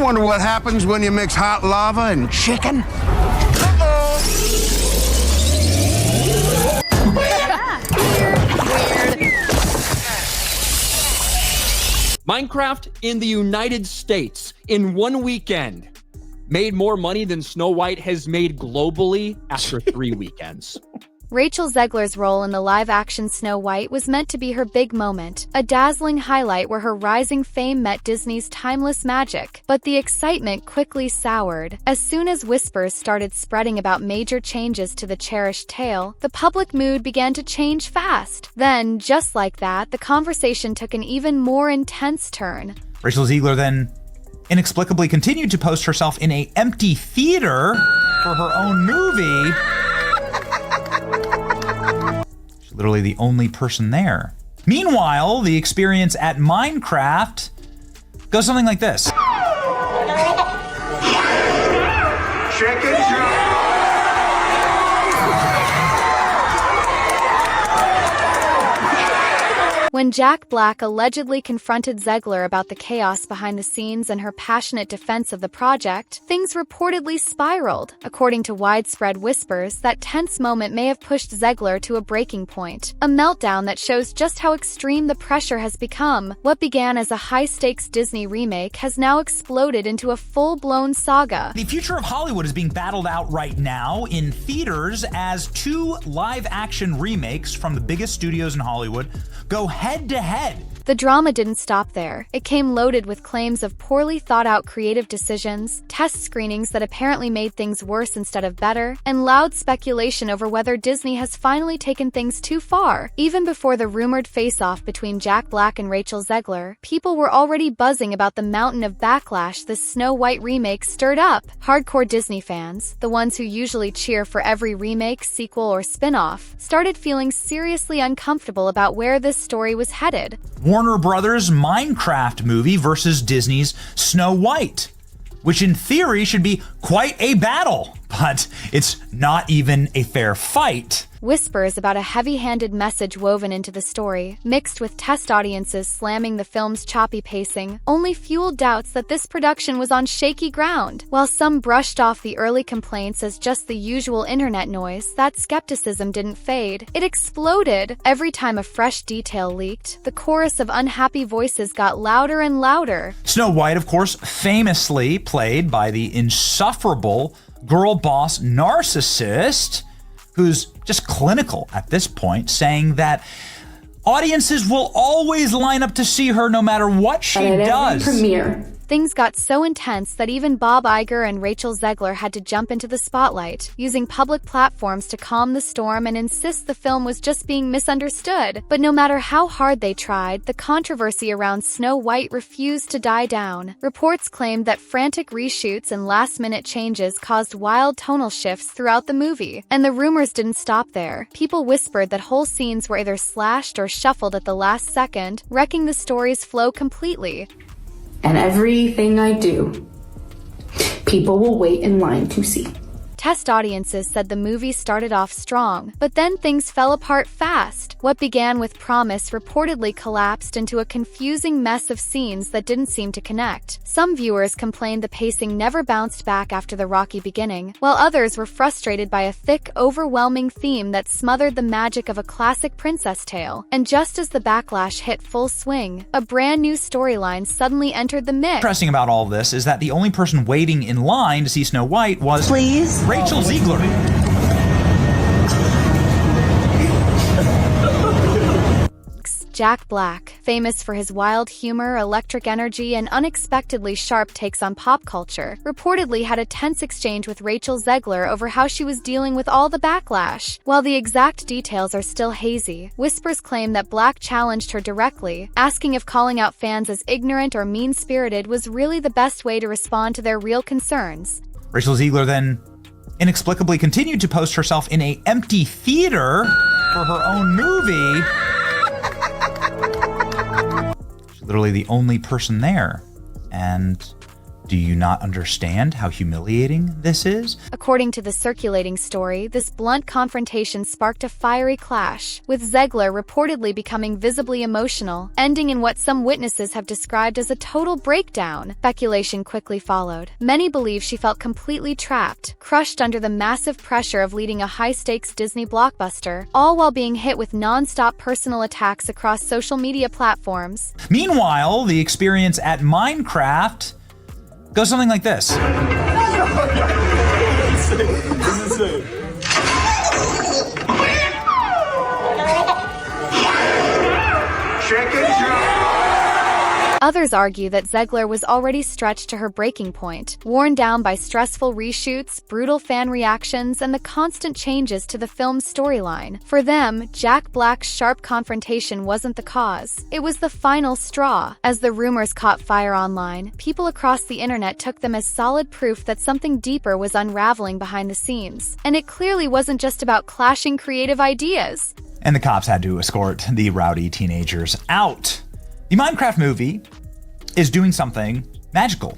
wonder what happens when you mix hot lava and chicken. Minecraft in the United States in one weekend made more money than Snow White has made globally after 3 weekends. Rachel Zegler's role in the live-action Snow White was meant to be her big moment, a dazzling highlight where her rising fame met Disney's timeless magic. But the excitement quickly soured. As soon as whispers started spreading about major changes to the cherished tale, the public mood began to change fast. Then, just like that, the conversation took an even more intense turn. Rachel Zegler then inexplicably continued to post herself in an empty theater for her own movie. Literally the only person there. Meanwhile, the experience at Minecraft goes something like this. Chicken When Jack Black allegedly confronted Zegler about the chaos behind the scenes and her passionate defense of the project, things reportedly spiraled. According to widespread whispers, that tense moment may have pushed Zegler to a breaking point, a meltdown that shows just how extreme the pressure has become. What began as a high-stakes Disney remake has now exploded into a full-blown saga. The future of Hollywood is being battled out right now in theaters as 2 live-action remakes from the biggest studios in Hollywood go head-to-head. The drama didn't stop there. It came loaded with claims of poorly thought-out creative decisions, test screenings that apparently made things worse instead of better, and loud speculation over whether Disney has finally taken things too far. Even before the rumored face-off between Jack Black and Rachel Zegler, people were already buzzing about the mountain of backlash this Snow White remake stirred up. Hardcore Disney fans, the ones who usually cheer for every remake, sequel, or spin-off, started feeling seriously uncomfortable about where this story was headed. Warner Brothers' Minecraft movie versus Disney's Snow White, which in theory should be quite a battle, but it's not even a fair fight. Whispers about a heavy-handed message woven into the story, mixed with test audiences slamming the film's choppy pacing, only fueled doubts that this production was on shaky ground. While some brushed off the early complaints as just the usual internet noise, that skepticism didn't fade. It exploded. Every time a fresh detail leaked, the chorus of unhappy voices got louder and louder. Snow White, of course, famously played by the insufferable girl boss narcissist, who's just clinical at this point, saying that audiences will always line up to see her no matter what she does. Premiere. Things got so intense that even Bob Iger and Rachel Zegler had to jump into the spotlight, using public platforms to calm the storm and insist the film was just being misunderstood. But no matter how hard they tried, the controversy around Snow White refused to die down. Reports claimed that frantic reshoots and last-minute changes caused wild tonal shifts throughout the movie. And the rumors didn't stop there. People whispered that whole scenes were either slashed or shuffled at the last second, wrecking the story's flow completely. And everything I do, people will wait in line to see. Test audiences said the movie started off strong, but then things fell apart fast. What began with promise reportedly collapsed into a confusing mess of scenes that didn't seem to connect. Some viewers complained the pacing never bounced back after the rocky beginning, while others were frustrated by a thick, overwhelming theme that smothered the magic of a classic princess tale. And just as the backlash hit full swing, a brand new storyline suddenly entered the mix. Interesting about all this is that the only person waiting in line to see Snow White was Rachel Zegler. Jack Black, famous for his wild humor, electric energy, and unexpectedly sharp takes on pop culture, reportedly had a tense exchange with Rachel Zegler over how she was dealing with all the backlash. While the exact details are still hazy, whispers claim that Black challenged her directly, asking if calling out fans as ignorant or mean-spirited was really the best way to respond to their real concerns. Rachel Zegler then inexplicably continued to post herself in an empty theater for her own movie. She's literally the only person there. And Do you not understand how humiliating this is? According to the circulating story, this blunt confrontation sparked a fiery clash, with Zegler reportedly becoming visibly emotional, ending in what some witnesses have described as a total breakdown. Speculation quickly followed. Many believe she felt completely trapped, crushed under the massive pressure of leading a high-stakes Disney blockbuster, all while being hit with non-stop personal attacks across social media platforms. Meanwhile, the experience at Minecraft goes something like this. Chicken. Others argue that Zegler was already stretched to her breaking point, worn down by stressful reshoots, brutal fan reactions, and the constant changes to the film's storyline. For them, Jack Black's sharp confrontation wasn't the cause. It was the final straw. As the rumors caught fire online, people across the internet took them as solid proof that something deeper was unraveling behind the scenes. And it clearly wasn't just about clashing creative ideas. And the cops had to escort the rowdy teenagers out. The Minecraft movie is doing something magical.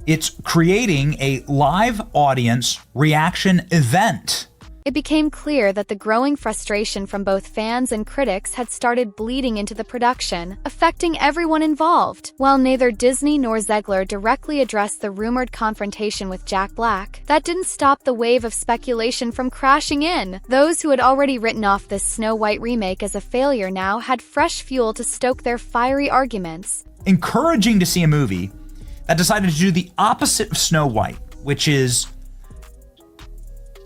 It's creating a live audience reaction event. It became clear that the growing frustration from both fans and critics had started bleeding into the production, affecting everyone involved. While neither Disney nor Zegler directly addressed the rumored confrontation with Jack Black, that didn't stop the wave of speculation from crashing in. Those who had already written off this Snow White remake as a failure now had fresh fuel to stoke their fiery arguments. Encouraging to see a movie that decided to do the opposite of Snow White, which is,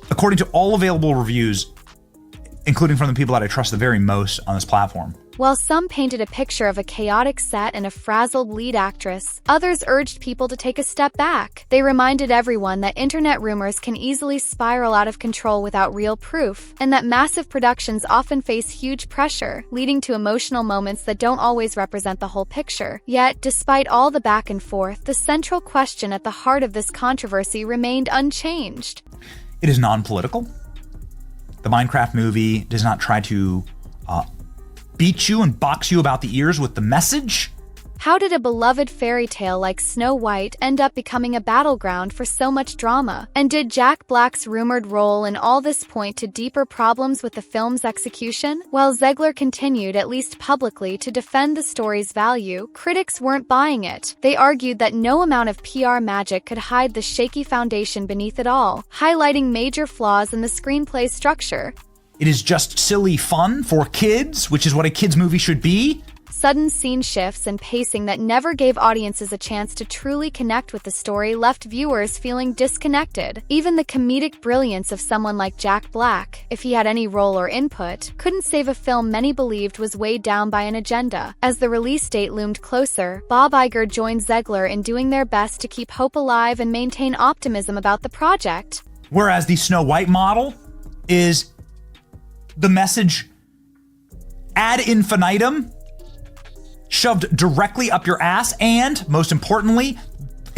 according to all available reviews, including from the people that I trust the very most on this platform. While some painted a picture of a chaotic set and a frazzled lead actress, others urged people to take a step back. They reminded everyone that internet rumors can easily spiral out of control without real proof, and that massive productions often face huge pressure, leading to emotional moments that don't always represent the whole picture. Yet, despite all the back and forth, the central question at the heart of this controversy remained unchanged. It is non-political. The Minecraft movie does not try to beat you and box you about the ears with the message. How did a beloved fairy tale like Snow White end up becoming a battleground for so much drama? And did Jack Black's rumored role in all this point to deeper problems with the film's execution? While Zegler continued, at least publicly, to defend the story's value, critics weren't buying it. They argued that no amount of PR magic could hide the shaky foundation beneath it all, highlighting major flaws in the screenplay's structure. It is just silly fun for kids, which is what a kids' movie should be. Sudden scene shifts and pacing that never gave audiences a chance to truly connect with the story left viewers feeling disconnected. Even the comedic brilliance of someone like Jack Black, if he had any role or input, couldn't save a film many believed was weighed down by an agenda. As the release date loomed closer, Bob Iger joined Zegler in doing their best to keep hope alive and maintain optimism about the project. Whereas the Snow White model is the message ad infinitum, shoved directly up your ass, and, most importantly,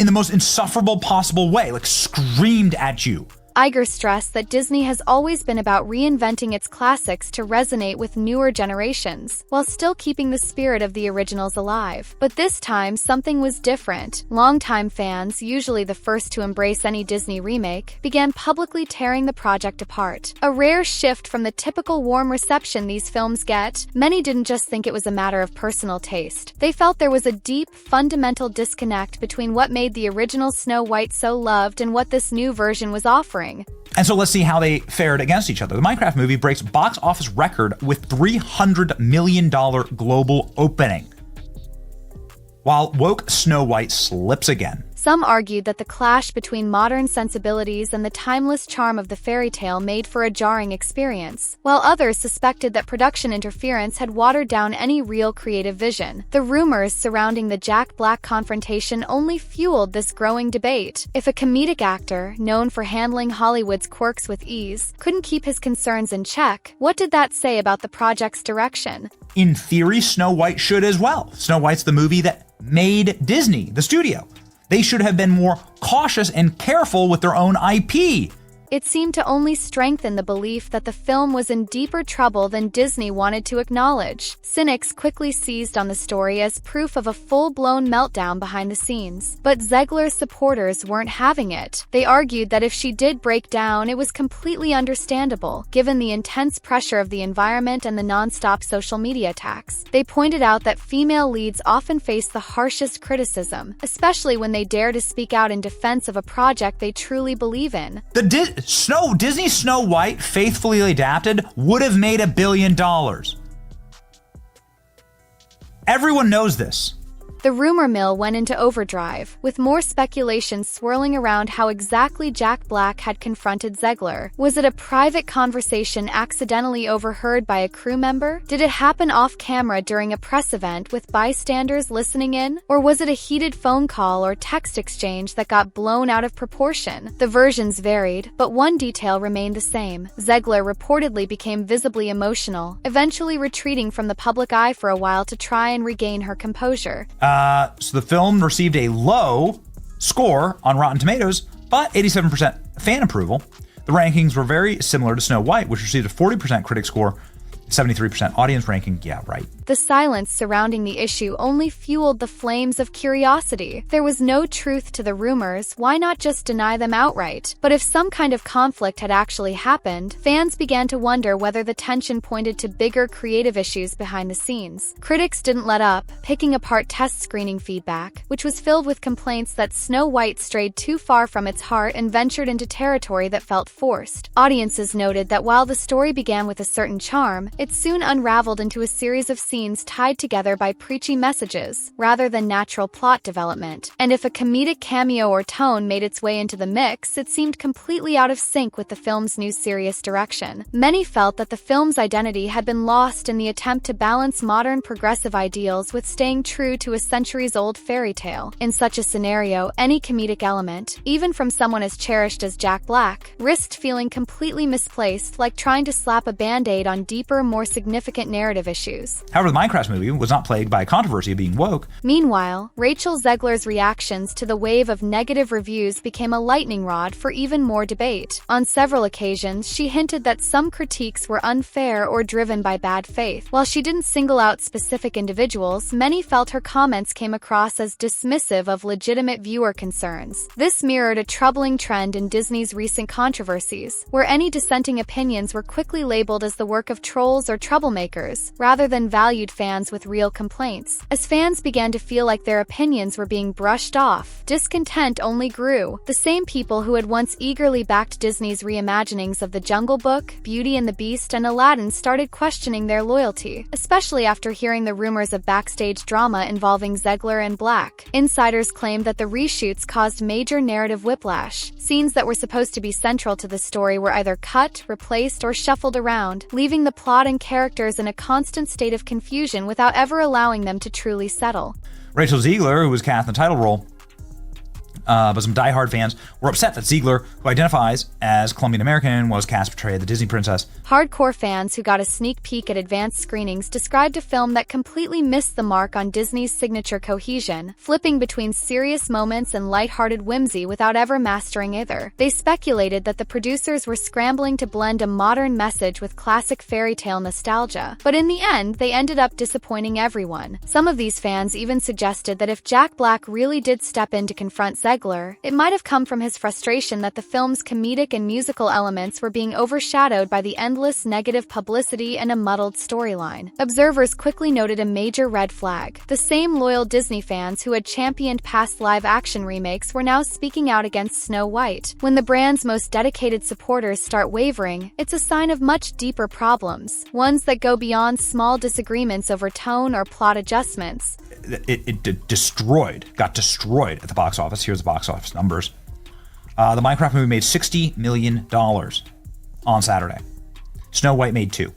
in the most insufferable possible way, like screamed at you. Iger stressed that Disney has always been about reinventing its classics to resonate with newer generations, while still keeping the spirit of the originals alive. But this time, something was different. Longtime fans, usually the first to embrace any Disney remake, began publicly tearing the project apart. A rare shift from the typical warm reception these films get. Many didn't just think it was a matter of personal taste. They felt there was a deep, fundamental disconnect between what made the original Snow White so loved and what this new version was offering. And so let's see how they fared against each other. The Minecraft movie breaks box office record with $300 million global opening, while woke Snow White slips again. Some argued that the clash between modern sensibilities and the timeless charm of the fairy tale made for a jarring experience, while others suspected that production interference had watered down any real creative vision. The rumors surrounding the Jack Black confrontation only fueled this growing debate. If a comedic actor, known for handling Hollywood's quirks with ease, couldn't keep his concerns in check, what did that say about the project's direction? In theory, Snow White should as well. Snow White's the movie that made Disney, the studio. They should have been more cautious and careful with their own IP. It seemed to only strengthen the belief that the film was in deeper trouble than Disney wanted to acknowledge. Cynics quickly seized on the story as proof of a full-blown meltdown behind the scenes. But Zegler's supporters weren't having it. They argued that if she did break down, it was completely understandable, given the intense pressure of the environment and the non-stop social media attacks. They pointed out that female leads often face the harshest criticism, especially when they dare to speak out in defense of a project they truly believe in. The Disney Snow White, faithfully adapted, would have made $1 billion. Everyone knows this. The rumor mill went into overdrive, with more speculation swirling around how exactly Jack Black had confronted Zegler. Was it a private conversation accidentally overheard by a crew member? Did it happen off-camera during a press event with bystanders listening in? Or was it a heated phone call or text exchange that got blown out of proportion? The versions varied, but one detail remained the same. Zegler reportedly became visibly emotional, eventually retreating from the public eye for a while to try and regain her composure. So the film received a low score on Rotten Tomatoes, but 87% fan approval. The rankings were very similar to Snow White, which received a 40% critic score, 73% audience ranking. Yeah, right. The silence surrounding the issue only fueled the flames of curiosity. There was no truth to the rumors, why not just deny them outright? But if some kind of conflict had actually happened, fans began to wonder whether the tension pointed to bigger creative issues behind the scenes. Critics didn't let up, picking apart test screening feedback, which was filled with complaints that Snow White strayed too far from its heart and ventured into territory that felt forced. Audiences noted that while the story began with a certain charm, it soon unraveled into a series of scenes tied together by preachy messages, rather than natural plot development. And if a comedic cameo or tone made its way into the mix, it seemed completely out of sync with the film's new serious direction. Many felt that the film's identity had been lost in the attempt to balance modern progressive ideals with staying true to a centuries-old fairy tale. In such a scenario, any comedic element, even from someone as cherished as Jack Black, risked feeling completely misplaced, like trying to slap a band-aid on deeper, more significant narrative issues. However, the Minecraft movie was not plagued by controversy of being woke. Meanwhile, Rachel Zegler's reactions to the wave of negative reviews became a lightning rod for even more debate. On several occasions, she hinted that some critiques were unfair or driven by bad faith. While she didn't single out specific individuals, many felt her comments came across as dismissive of legitimate viewer concerns. This mirrored a troubling trend in Disney's recent controversies, where any dissenting opinions were quickly labeled as the work of trolls or troublemakers, rather than valued fans with real complaints. As fans began to feel like their opinions were being brushed off, discontent only grew. The same people who had once eagerly backed Disney's reimaginings of The Jungle Book, Beauty and the Beast, and Aladdin started questioning their loyalty, especially after hearing the rumors of backstage drama involving Zegler and Black. Insiders claimed that the reshoots caused major narrative whiplash. Scenes that were supposed to be central to the story were either cut, replaced, or shuffled around, leaving the plot and characters in a constant state of confusion without ever allowing them to truly settle. Rachel Zegler, who was cast in the title role, but some diehard fans were upset that Zegler, who identifies as Colombian American, was cast to portray the Disney princess. Hardcore fans who got a sneak peek at advanced screenings described a film that completely missed the mark on Disney's signature cohesion, flipping between serious moments and lighthearted whimsy without ever mastering either. They speculated that the producers were scrambling to blend a modern message with classic fairy tale nostalgia, but in the end, they ended up disappointing everyone. Some of these fans even suggested that if Jack Black really did step in to confront Zegler, it might have come from his frustration that the film's comedic and musical elements were being overshadowed by the endless negative publicity and a muddled storyline. Observers quickly noted a major red flag. The same loyal Disney fans who had championed past live-action remakes were now speaking out against Snow White. When the brand's most dedicated supporters start wavering, it's a sign of much deeper problems, ones that go beyond small disagreements over tone or plot adjustments. It got destroyed at the box office. Here's the box office numbers. The Minecraft movie made $60 million on Saturday. Snow White made $2 million.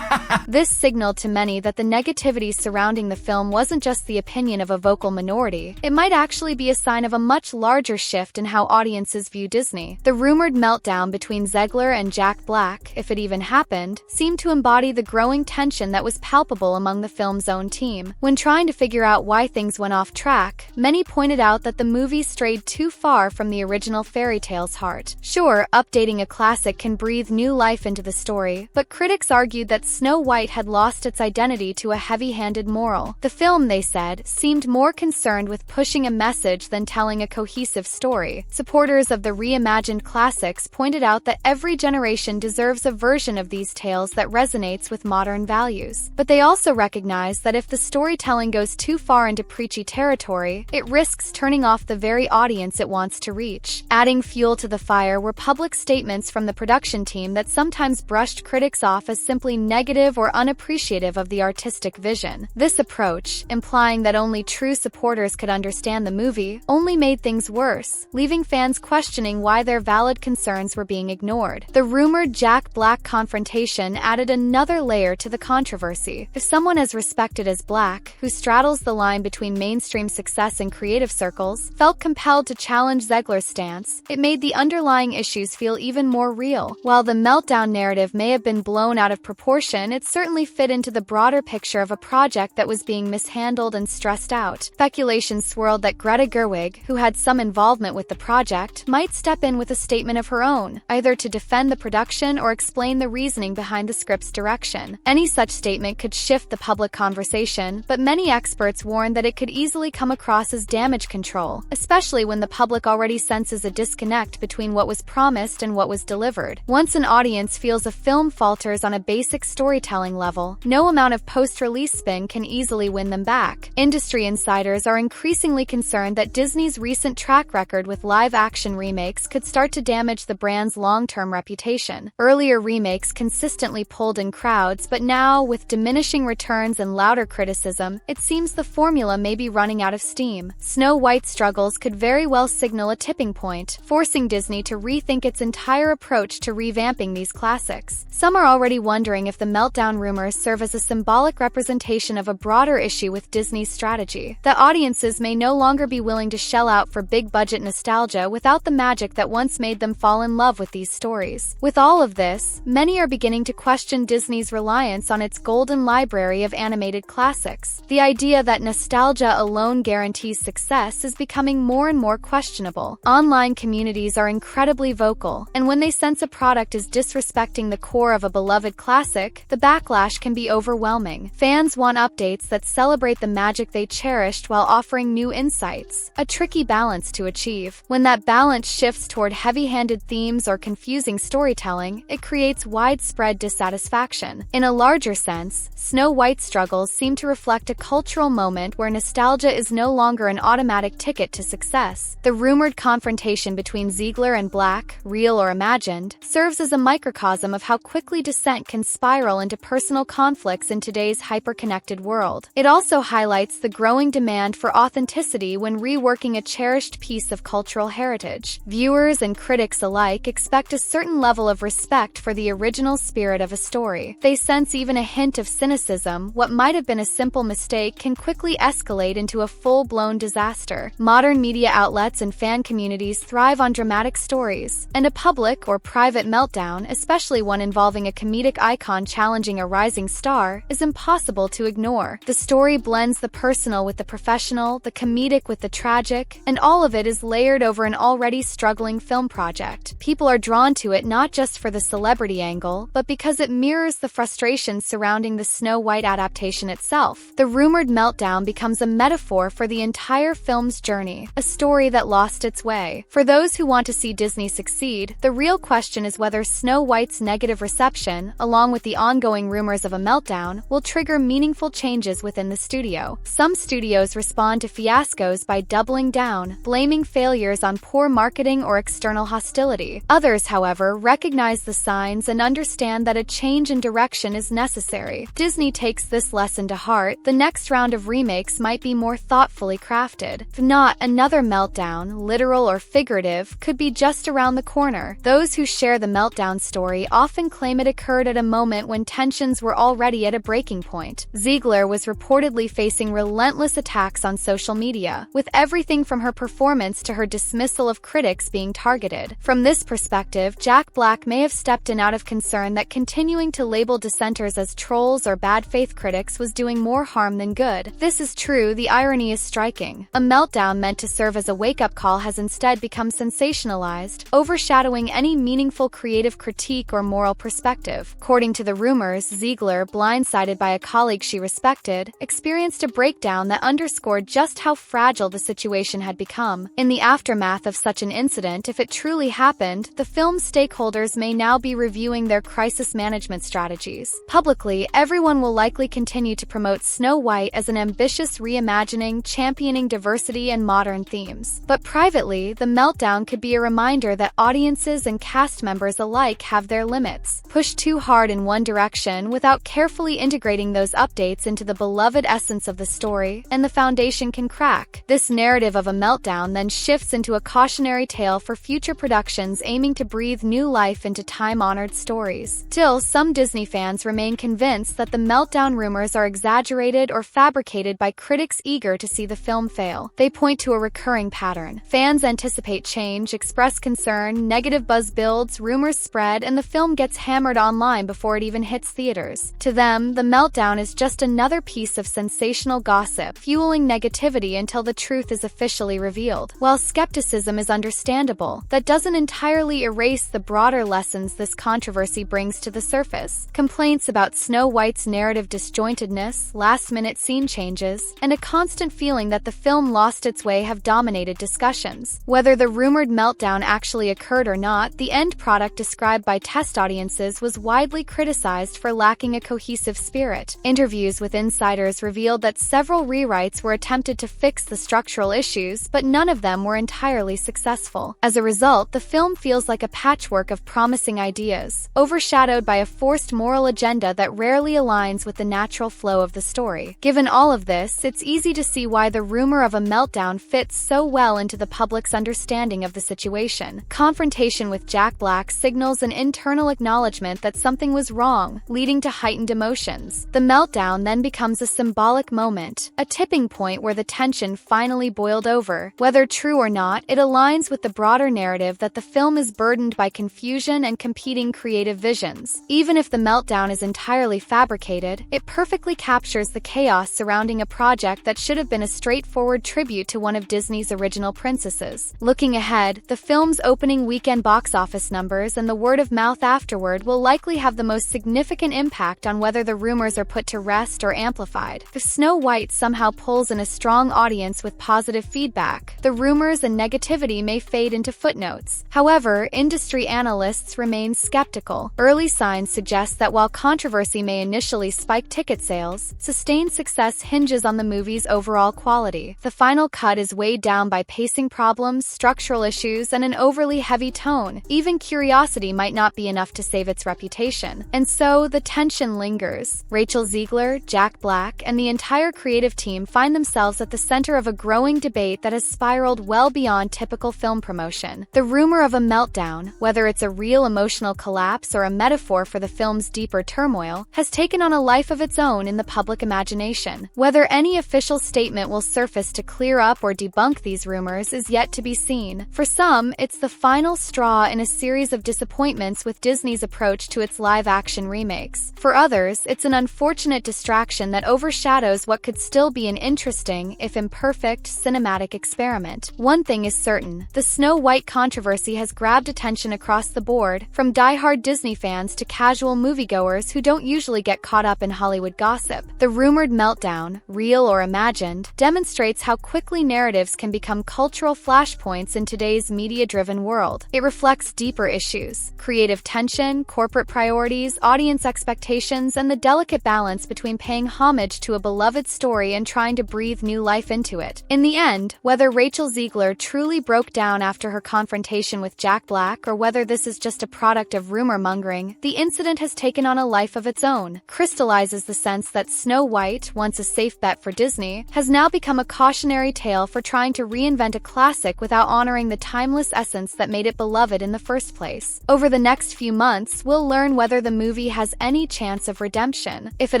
This signaled to many that the negativity surrounding the film wasn't just the opinion of a vocal minority. It might actually be a sign of a much larger shift in how audiences view Disney. The rumored meltdown between Zegler and Jack Black, if it even happened, seemed to embody the growing tension that was palpable among the film's own team. When trying to figure out why things went off track, many pointed out that the movie strayed too far from the original fairy tale's heart. Sure, updating a classic can breathe new life into the story, but critics argued that Snow White had lost its identity to a heavy-handed moral. The film, they said, seemed more concerned with pushing a message than telling a cohesive story. Supporters of the reimagined classics pointed out that every generation deserves a version of these tales that resonates with modern values. But they also recognized that if the storytelling goes too far into preachy territory, it risks turning off the very audience it wants to reach. Adding fuel to the fire were public statements from the production team that sometimes brushed critics off as simply negative or unappreciative of the artistic vision. This approach, implying that only true supporters could understand the movie, only made things worse, leaving fans questioning why their valid concerns were being ignored. The rumored Jack Black confrontation added another layer to the controversy. If someone as respected as Black, who straddles the line between mainstream success and creative circles, felt compelled to challenge Zegler's stance, it made the underlying issues feel even more real. While the meltdown narrative may have been blown out of proportion, it certainly fit into the broader picture of a project that was being mishandled and stressed out. Speculation swirled that Greta Gerwig, who had some involvement with the project, might step in with a statement of her own, either to defend the production or explain the reasoning behind the script's direction. Any such statement could shift the public conversation, but many experts warned that it could easily come across as damage control, especially when the public already senses a disconnect between what was promised and what was delivered. Once an audience feels a film falters on a basic storytelling level, no amount of post-release spin can easily win them back. Industry insiders are increasingly concerned that Disney's recent track record with live-action remakes could start to damage the brand's long-term reputation. Earlier remakes consistently pulled in crowds, but now, with diminishing returns and louder criticism, it seems the formula may be running out of steam. Snow White's struggles could very well signal a tipping point, forcing Disney to rethink its entire approach to revamping these classics. Some are already wondering if the meltdown rumors serve as a symbolic representation of a broader issue with Disney's strategy, that audiences may no longer be willing to shell out for big-budget nostalgia without the magic that once made them fall in love with these stories. With all of this, many are beginning to question Disney's reliance on its golden library of animated classics. The idea that nostalgia alone guarantees success is becoming more and more questionable. Online communities are incredibly vocal, and when they sense a product is disrespecting the core of a beloved classic, the backlash can be overwhelming. Fans want updates that celebrate the magic they cherished while offering new insights, a tricky balance to achieve. When that balance shifts toward heavy-handed themes or confusing storytelling, it creates widespread dissatisfaction. In a larger sense, Snow White's struggles seem to reflect a cultural moment where nostalgia is no longer an automatic ticket to success. The rumored confrontation between Zegler and Black, real or imagined, serves as a microcosm of how quickly dissent can spiral into personal conflicts in today's hyper-connected world. It also highlights the growing demand for authenticity when reworking a cherished piece of cultural heritage. Viewers and critics alike expect a certain level of respect for the original spirit of a story. They sense even a hint of cynicism. What might have been a simple mistake can quickly escalate into a full-blown disaster. Modern media outlets and fan communities thrive on dramatic stories, and a public or private meltdown, especially one involving a comedic icon challenging a rising star, is impossible to ignore. The story blends the personal with the professional, the comedic with the tragic, and all of it is layered over an already struggling film project. People are drawn to it not just for the celebrity angle, but because it mirrors the frustrations surrounding the Snow White adaptation itself. The rumored meltdown becomes a metaphor for the entire film's journey, a story that lost its way. For those who want to see Disney succeed, the real question is whether Snow White's negative reception, along with the ongoing rumors of a meltdown, will trigger meaningful changes within the studio. Some studios respond to fiascos by doubling down, blaming failures on poor marketing or external hostility. Others, however, recognize the signs and understand that a change in direction is necessary. Disney takes this lesson to heart. The next round of remakes might be more thoughtfully crafted. If not, another meltdown, literal or figurative, could be just around the corner. Those who share the meltdown story often claim it occurred at a moment when tensions were already at a breaking point. Zegler was reportedly facing relentless attacks on social media, with everything from her performance to her dismissal of critics being targeted. From this perspective, Jack Black may have stepped in out of concern that continuing to label dissenters as trolls or bad faith critics was doing more harm than good. This is true, the irony is striking. A meltdown meant to serve as a wake-up call has instead become sensationalized, overshadowing any meaningful creative critique or moral perspective. According to the rumors, Zegler, blindsided by a colleague she respected, experienced a breakdown that underscored just how fragile the situation had become. In the aftermath of such an incident, if it truly happened, the film's stakeholders may now be reviewing their crisis management strategies. Publicly, everyone will likely continue to promote Snow White as an ambitious reimagining, championing diversity and modern themes. But privately, the meltdown could be a reminder that audiences and cast members alike have their limits. Push too hard in one direction without carefully integrating those updates into the beloved essence of the story, and the foundation can crack. This narrative of a meltdown then shifts into a cautionary tale for future productions aiming to breathe new life into time-honored stories. Still, some Disney fans remain convinced that the meltdown rumors are exaggerated or fabricated by critics eager to see the film fail. They point to a recurring pattern. Fans anticipate change, express concern, negative buzz builds, rumors spread, and the film gets hammered online before it even hits theaters. To them, the meltdown is just another piece of sensational gossip, fueling negativity until the truth is officially revealed. While skepticism is understandable, that doesn't entirely erase the broader lessons this controversy brings to the surface. Complaints about Snow White's narrative disjointedness, last-minute scene changes, and a constant feeling that the film lost its way have dominated discussions. Whether the rumored meltdown actually occurred or not, the end product described by test audiences was widely criticized for lacking a cohesive spirit. Interviews with insiders revealed that several rewrites were attempted to fix the structural issues, but none of them were entirely successful. As a result, the film feels like a patchwork of promising ideas, overshadowed by a forced moral agenda that rarely aligns with the natural flow of the story. Given all of this, it's easy to see why the rumor of a meltdown fits so well into the public's understanding of the situation. Confrontation with Jack Black signals an internal acknowledgement that something was wrong, leading to heightened emotions. The meltdown then becomes a symbolic moment, a tipping point where the tension finally boiled over. Whether true or not, it aligns with the broader narrative that the film is burdened by confusion and competing creative visions. Even if the meltdown is entirely fabricated, it perfectly captures the chaos surrounding a project that should have been a straightforward tribute to one of Disney's original princesses. Looking ahead, the film's opening weekend box office numbers and the word of mouth afterward will likely have the most significant impact on whether the rumors are put to rest or amplified. If Snow White somehow pulls in a strong audience with positive feedback, the rumors and negativity may fade into footnotes. However, industry analysts remain skeptical. Early signs suggest that while controversy may initially spike ticket sales, sustained success hinges on the movie's overall quality. The final cut is weighed down by pacing problems, structural issues, and an overly heavy tone. Even curiosity might not be enough to save its reputation. And so, the tension lingers. Rachel Zegler, Jack Black, and the entire creative team find themselves at the center of a growing debate that has spiraled well beyond typical film promotion. The rumor of a meltdown, whether it's a real emotional collapse or a metaphor for the film's deeper turmoil, has taken on a life of its own in the public imagination. Whether any official statement will surface to clear up or debunk these rumors is yet to be seen. For some, it's the final straw in a series of disappointments with Disney's approach to its live-action remakes. For others, it's an unfortunate distraction that overshadows what could still be an interesting, if imperfect, cinematic experiment. One thing is certain: the Snow White controversy has grabbed attention across the board, from die-hard Disney fans to casual moviegoers who don't usually get caught up in Hollywood gossip. The rumored meltdown, real or imagined, demonstrates how quickly narratives can become cultural flashpoints in today's media-driven world. It reflects deeper issues: creative tension, corporate priorities, audience expectations, and the delicate balance between paying homage to a beloved story and trying to breathe new life into it. In the end, whether Rachel Zegler truly broke down after her confrontation with Jack Black or whether this is just a product of rumor-mongering, the incident has taken on a life of its own, crystallizes the sense that Snow White, once a safe bet for Disney, has now become a cautionary tale for trying to reinvent a classic without honoring the timeless essence that made it beloved in the first place. Over the next few months, we'll learn whether the movie has has any chance of redemption. If it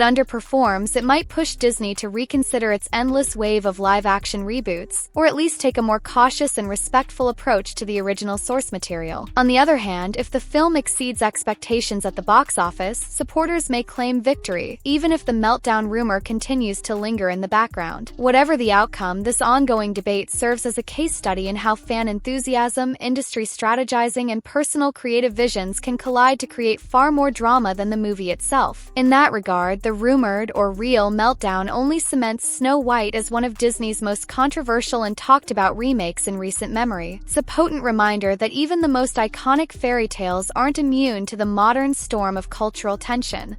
underperforms, it might push Disney to reconsider its endless wave of live-action reboots, or at least take a more cautious and respectful approach to the original source material. On the other hand, if the film exceeds expectations at the box office, supporters may claim victory, even if the meltdown rumor continues to linger in the background. Whatever the outcome, this ongoing debate serves as a case study in how fan enthusiasm, industry strategizing, and personal creative visions can collide to create far more drama than the movie itself. In that regard, the rumored or real meltdown only cements Snow White as one of Disney's most controversial and talked about remakes in recent memory. It's a potent reminder that even the most iconic fairy tales aren't immune to the modern storm of cultural tension.